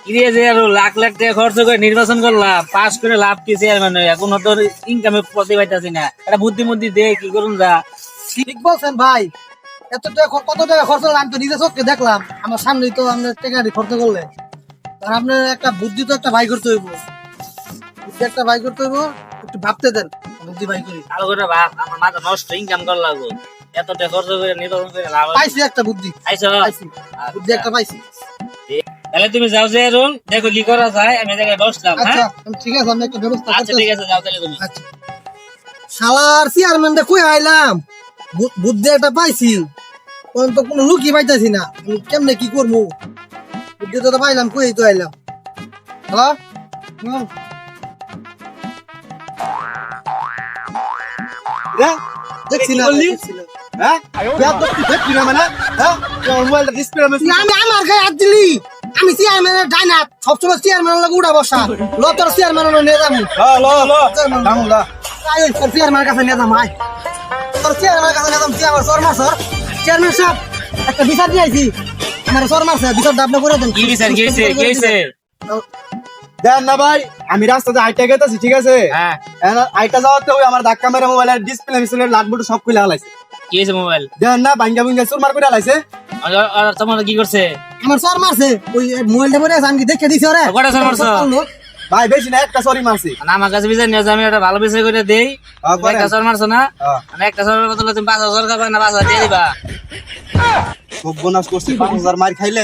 কিরে যে আরো লাখ লাখ টাকা খরচ করে নির্বাচন করলাম, পাস করে লাভ কি চেয়ারম্যান হয়ে? এখন তো ইনকামে পথে পাইতাছি না, এটা বুদ্ধি দে কি করুন যা। ঠিক বলছেন ভাই। এত টাকা কত টাকা খরচ হলো আমি তো নিজে চোখে দেখলাম, আমার সামনেই তো আপনার টাকা খরচ করলে। আর আপনার একটা বুদ্ধি তো একটা ভাই করতে হইব, বুদ্ধি একটা ভাই করতে হইব, একটু ভাবতে দেন বুদ্ধি ভাই করি। ভালো করে ভাব, আমার মাথা নষ্ট, ইনকাম করা লাগবো। এত টাকা খরচ করে নির্বাচন করে লাভ হবে? পাইছি একটা বুদ্ধি, আইসো? পাইছি বুদ্ধি একটা পাইছি। তাহলে তুমি যাও যে রোল দেখো কি করা যায়, আমি জায়গায় বসলাম। আচ্ছা হ্যাঁ ঠিক আছে, আমি একটা ব্যবস্থা আচ্ছা করতেছি। ঠিক আছে, যাও তাহলে তুমি। আচ্ছা শালার চেয়ারম্যানটা কই আইলাম, বুদ্ধি একটা পাইছি, কোন তো কোনো লুকি পাইতাছি না, আমি কেমনে কি করবো? বুদ্ধি তো পাইলাম, কই তো আইলাম। হ্যালো দেখছি না, দেখছি না। হ্যাঁ দেখবি না মানে হ্যাঁ মোবাইলটা ডিসপ্লে তুই আমি আমার গায়ে হাত দিলি, আমি চেয়ারম্যানের ডাইনা সবসময় চেয়ারম্যানের লাগে উড়া বসা, লতর চেয়ারম্যান নিয়ে যাবো, চেয়ারম্যানের কাছে নিয়ে যাবো, তোর চেয়ারম্যানের কাছে নিয়ে যাবো, চেয়ারম্যান সাহেব একটা বিচার দিয়ে আইছি, আমার সর মারছে, বিচারটা আপনি করে দেন। কি বিচার, কি হয়েছে, কি হয়েছে? দেন না ভাই, আমি রাস্তাতে আইটা গেতেছি, ঠিক আছে? হ্যাঁ আইটা যাওয়াতে ওই আমার ধাক্কা মেরে মোবাইলের ডিসপ্লে মিসপ্লে লাট বুট সব খুলে হালাইছে। কি হয়েছে মোবাইল? দেন না ভাঙ্গা ভুঙ্গা চুরমার করে হালাইছে। আর তোমার কি করছে? আমার সর মারছে, ওই মোবাইলটা পরে আছে, আমি কি দেখে দিছি ওরে। কটা সর মারছো? ভাই বেশি না, একটা সরি মারছি। না, আমার কাছে বিচার নিয়ে আমি একটা ভালো বিষয় করে দেই। একটা সর মারছো না, মানে একটা সরের বদলে তুমি 5,000 খাবা না 5,000 দিয়ে দিবা? সর্বনাশ করছি, 5,000 মার খাইলে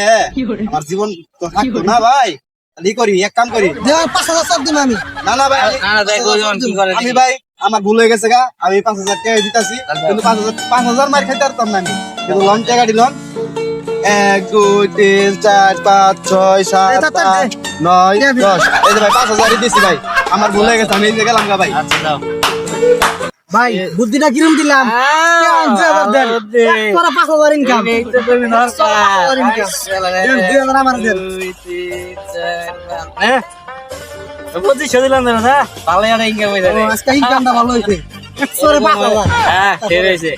আমার জীবন তো থাকতো না ভাই। ই করি, এক কাম করি, 5,000 সব দিন আমি। না না ভাই, না না দেখো কি করে আমি ভাই আমার ভুল হয়ে গেছে গা, আমি 5,000 টাকা দিতাছি, কিন্তু 5,000 মার খাইতে পারতাম না আমি, কিন্তু লন টাকা দিলাম। 1 2 3 4 5 6 7 8 9 10, এই যে ভাই 5,000 দিছি ভাই, আমার ভুল হয়ে গেছে, আমি এই যে গেলাম গা ভাই। আচ্ছা যাও ভাই বুদ্ধিটা কিরম দিলাম, 5,000 ইনকাম, 2,000 আমার দেন। বুঝছি দিলাম না, ভালো একটা ইনকাম হয়ে যাবে। আজকে ইনকামটা ভালো হয়েছে, 5,000। হ্যাঁ ঠিক হয়েছে।